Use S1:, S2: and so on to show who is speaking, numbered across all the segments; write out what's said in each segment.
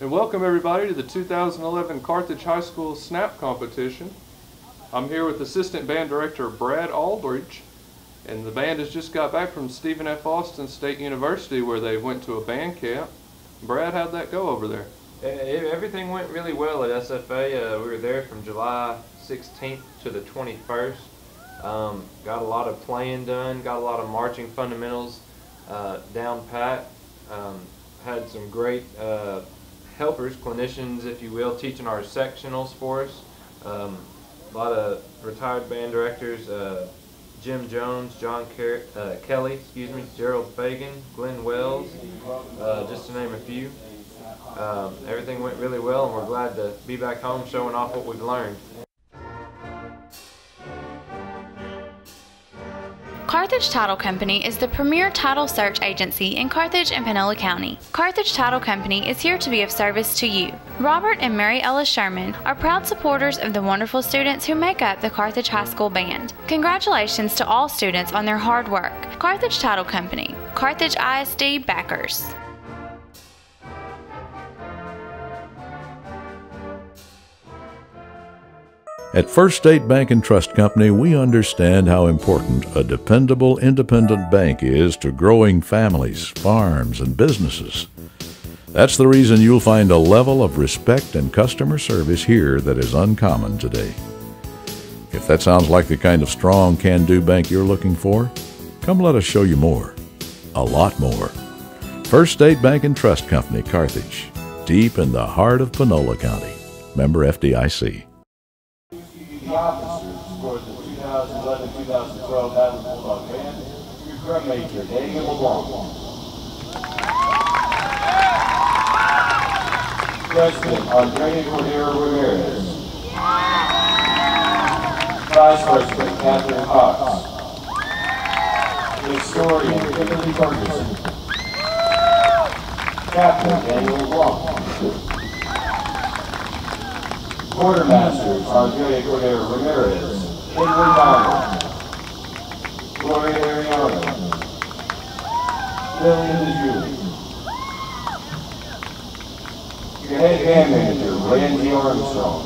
S1: And welcome everybody to the 2011 Carthage High School Snap Competition. I'm here with Assistant Band Director Brad Aldridge, and the band has just got back from Stephen F. Austin State University where they went to a band camp. Brad, how'd that go over there?
S2: Everything went really well at SFA. We were there from July 16th to the 21st. Got a lot of playing done, got a lot of marching fundamentals down pat. Had some great helpers, clinicians if you will, teaching our sectionals for us. A lot of retired band directors, Jim Jones, John Kelly, Gerald Fagan, Glenn Wells, just to name a few. Everything went really well, and we're glad to be back home showing off what we've learned.
S3: Carthage Title Company is the premier title search agency in Carthage and Panola County. Carthage Title Company is here to be of service to you. Robert and Mary Ellis Sherman are proud supporters of the wonderful students who make up the Carthage High School Band. Congratulations to all students on their hard work. Carthage Title Company, Carthage ISD backers.
S4: At First State Bank and Trust Company, we understand how important a dependable, independent bank is to growing families, farms, and businesses. That's the reason you'll find a level of respect and customer service here that is uncommon today. If that sounds like the kind of strong, can-do bank you're looking for, come let us show you more. A lot more. First State Bank and Trust Company, Carthage, deep in the heart of Panola County. Member FDIC.
S5: The officers for the 2011-2012 Battling Bulldog Band, your drum major, Daniel LeBlanc. President, Andrea Cordero Ramirez. Vice President, Catherine Cox. Historian, Timothy Ferguson. Captain, Daniel LeBlanc. Quartermasters, Andrea Cordero Ramirez, Edwin Donald, Gloria Ariano, Lillian DeJulie. Your head band manager, Randy Armstrong.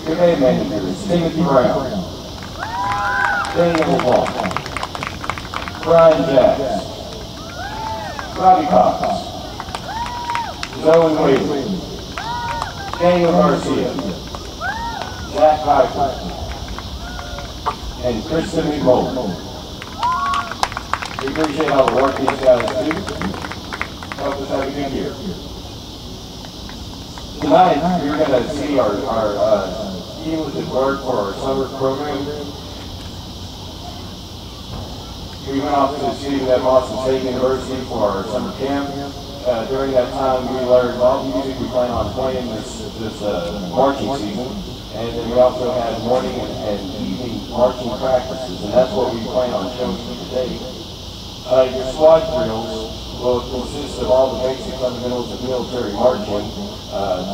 S5: Your band manager is Timothy Brown, Daniel LeBlanc, Brian Jacks, Robbie Cox, Zoe Whaley, Daniel Garcia, Jack Piper, and Kristen McMullen. We appreciate all the work these guys do. Help us have a good year. Tonight, you're going to see our schemes at work for our summer program. We went off to the Stephen F. Austin State University for our summer camp. During that time, we learned all the music we plan on playing this marching season, and then we also had morning and evening marching practices, and that's what we plan on showing you today. Your squad drills will consist of all the basic fundamentals of military marching,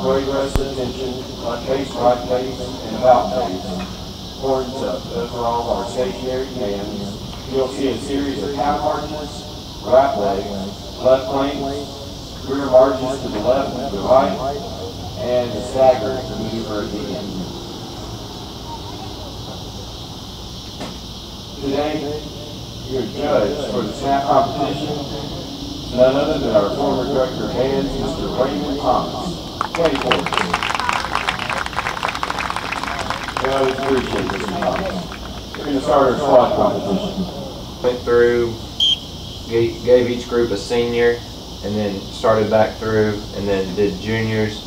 S5: great rest attention, pace, right pace, and about pace. Horns up. Those are all of our stationary commands. You'll see a series of half marches, right legs, left flanks, rear marches to the left and to the right, and the stagger maneuver at the end. Today, your judge for the Snap Competition is none other than our former Director of Bands, Mr. Raymond Thomas. 24. We always appreciate this, Thomas. We're going to start our squad competition.
S2: Went through, gave each group a senior, and then started back through, and then did juniors,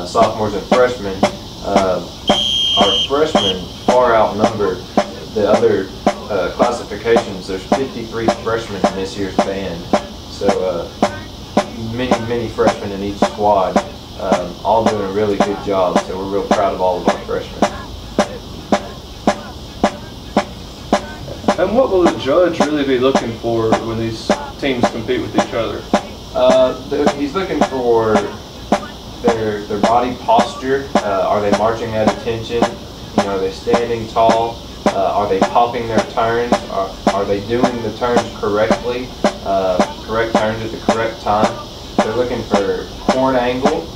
S2: sophomores, and freshmen. Our freshmen far outnumbered the other classifications. There's 53 freshmen in this year's band, so many freshmen in each squad, all doing a really good job. So we're real proud of all of our freshmen.
S1: And what will the judge really be looking for when these teams compete with each other?
S2: He's looking for their body posture. Are they marching at attention? Are they standing tall? Are they popping their turns? Are they doing the turns correctly? correct turns at the correct time. They're looking for horn angle.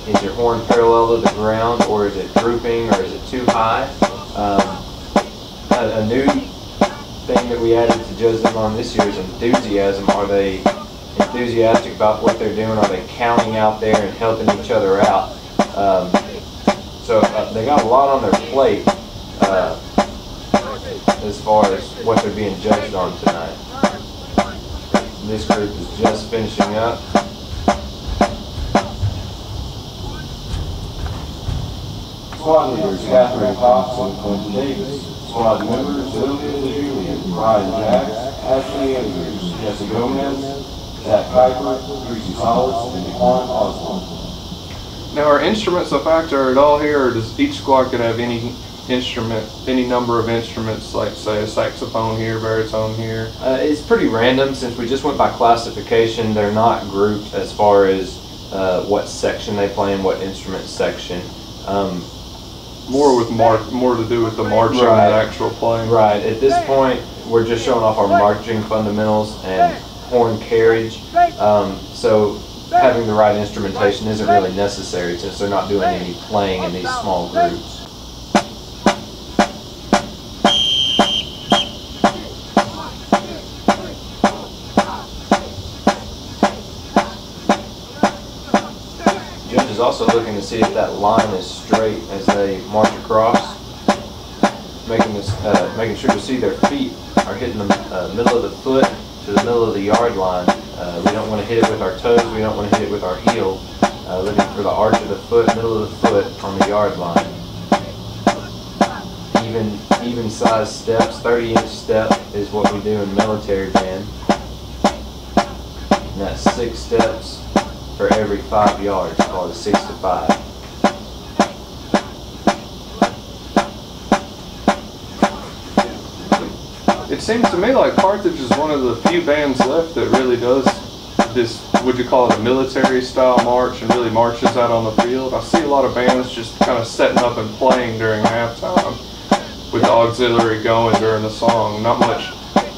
S2: Is your horn parallel to the ground, or is it drooping, or is it too high? A new thing that we added to judge them on this year is enthusiasm. Are they enthusiastic about what they're doing? Are they counting out there and helping each other out? So they got a lot on their plate as far as what they're being judged on tonight. This group is just finishing up.
S5: Squad leaders Catherine Cox and Quentin Davis. Squad members Sylvia Julian, Brian Jacks, Ashley Andrews, Jesse Gomez, Zach Piper, Greasy Solis, and Dequan Osborne.
S1: Now, are instruments a factor at all here, or does each squad could have any instrument, any number of instruments, like say a saxophone here, baritone here?
S2: It's pretty random since we just went by classification. They're not grouped as far as what section they play in, what instrument section.
S1: More to do with the marching than the actual playing.
S2: Right. At this point, we're just showing off our marching fundamentals and horn carriage. So having the right instrumentation isn't really necessary since they're not doing any playing in these small groups. Judge is also looking to see if that line is straight as they march across, making sure to see their feet are hitting the middle of the foot to the middle of the yard line. We don't want to hit it with our toes, we don't want to hit it with our heel. Looking for the arch of the foot, middle of the foot on the yard line. Even size steps, 30-inch step is what we do in military band. And that's 6 steps for every 5 yards, called a 6 to 5.
S1: It seems to me like Carthage is one of the few bands left that really does this, would you call it a military style march, and really marches out on the field. I see a lot of bands just kind of setting up and playing during halftime with the auxiliary going during the song. Not much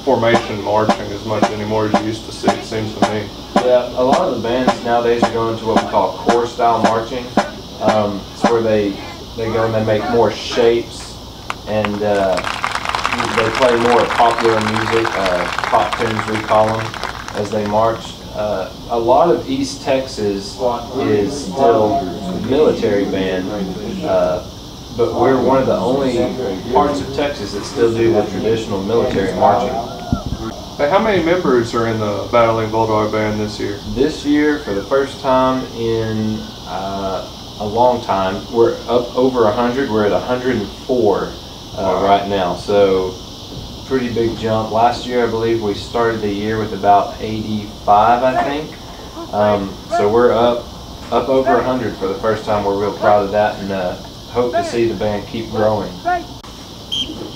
S1: formation marching as much anymore as you used to see, it seems to me.
S2: Yeah, a lot of the bands nowadays are going to what we call corps style marching. It's where they go and they make more shapes, and they play more popular music, pop tunes we call them, as they march. A lot of East Texas is still military band, but we're one of the only parts of Texas that still do the traditional military marching.
S1: Hey, how many members are in the Battling Bulldog Band this year?
S2: This year, for the first time in a long time, we're up over 100. We're at 104 right now, so pretty big jump. Last year, I believe we started the year with about 85, I think. So we're up over 100 for the first time. We're real proud of that, and hope to see the band keep growing.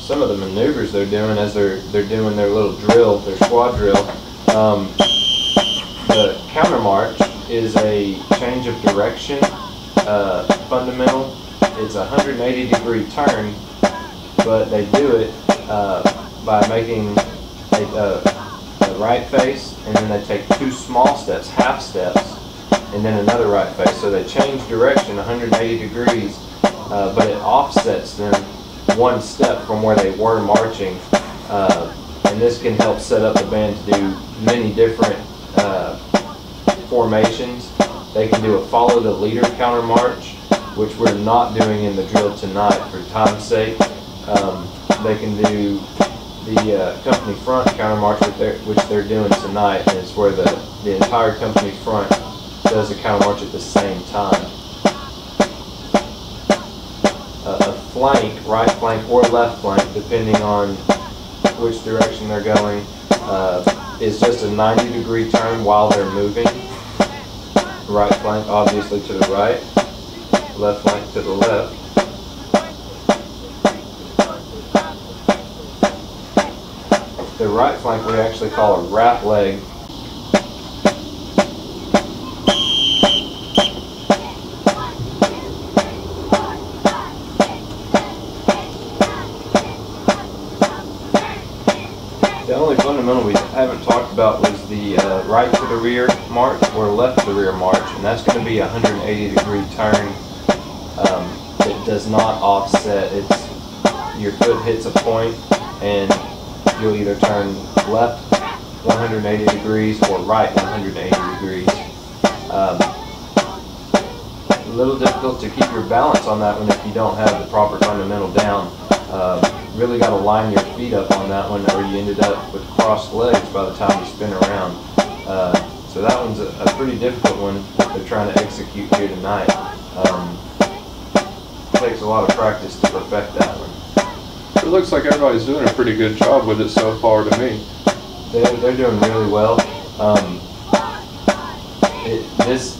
S2: Some of the maneuvers they're doing as they're doing their little drill, their squad drill. The counter march is a change of direction fundamental. It's a 180-degree turn, but they do it by making a right face, and then they take 2 small steps, half steps, and then another right face. So they change direction 180 degrees, but it offsets them 1 step from where they were marching. And this can help set up the band to do many different formations. They can do a follow the leader counter march, which we're not doing in the drill tonight for time's sake. They can do the company front counter march, which they're doing tonight, and it's where the entire company front does the counter march at the same time. A flank, right flank or left flank, depending on which direction they're going, is just a 90-degree turn while they're moving. Right flank obviously to the right, left flank to the left. The right flank we actually call a wrap leg. The only fundamental we haven't talked about was the right to the rear march or left to the rear march, and that's going to be a 180-degree turn. It does not offset. Your foot hits a point, and you'll either turn left 180 degrees or right 180 degrees. A little difficult to keep your balance on that one if you don't have the proper fundamental down. Really got to line your feet up on that one, or you ended up with crossed legs by the time you spin around. So that one's a pretty difficult one that they're trying to execute here tonight. It takes a lot of practice to perfect that one.
S1: It looks like everybody's doing a pretty good job with it so far to me.
S2: They're doing really well. This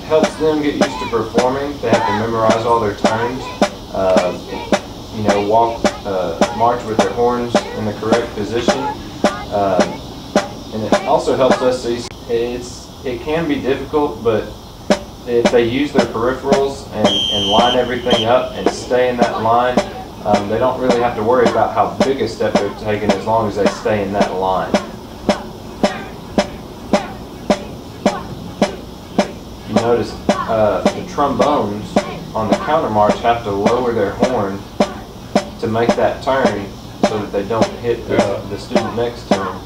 S2: helps them get used to performing. They have to memorize all their turns. You know, march with their horns in the correct position. And it also helps us see it can be difficult, but if they use their peripherals and line everything up and stay in that line, they don't really have to worry about how big a step they're taking as long as they stay in that line. You notice the trombones on the counter march have to lower their horn to make that turn so that they don't hit the student next to them.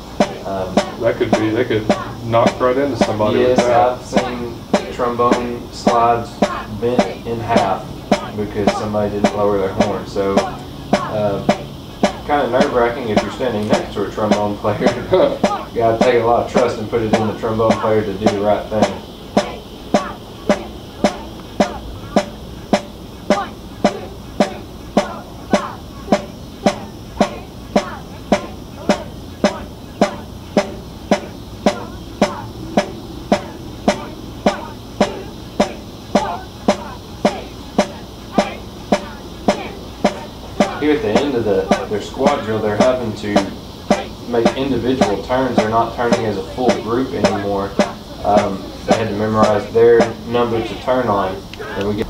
S1: They could knock right into somebody with
S2: yes,
S1: that.
S2: I've seen trombone slides bent in half because somebody didn't lower their horn. So kind of nerve-wracking if you're standing next to a trombone player. You got to take a lot of trust and put it in the trombone player to do the right thing. Here at the end of their squad drill, they're having to make individual turns. They're not turning as a full group anymore. They had to memorize their number to turn on, and we get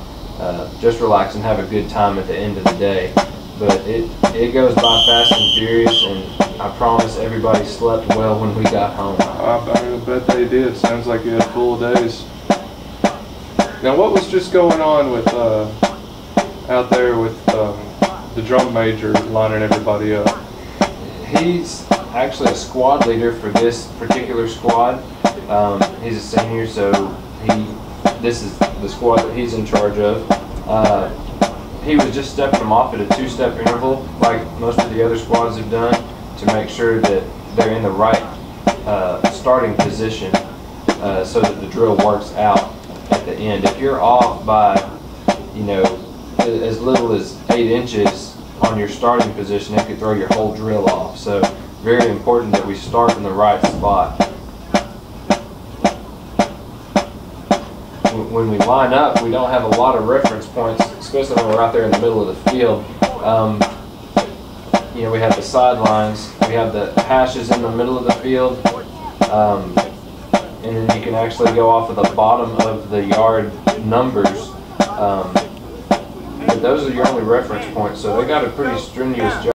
S2: just relax and have a good time at the end of the day. But it goes by fast and furious, and I promise everybody slept well when we got home.
S1: I bet they did. Sounds like you had full days. Now, what was just going on with out there with the drum major lining everybody up?
S2: He's actually a squad leader for this particular squad. He's a senior, so this is the squad that he's in charge of. He was just stepping them off at a 2-step interval, like most of the other squads have done, to make sure that they're in the right starting position so that the drill works out at the end. If you're off by, you know, as little as 8 inches on your starting position, it could throw your whole drill off. So very important that we start in the right spot. When we line up, we don't have a lot of reference points, especially when we're out there in the middle of the field. You know, we have the sidelines, we have the hashes in the middle of the field, and then you can actually go off of the bottom of the yard numbers. But those are your only reference points, so they got a pretty strenuous job.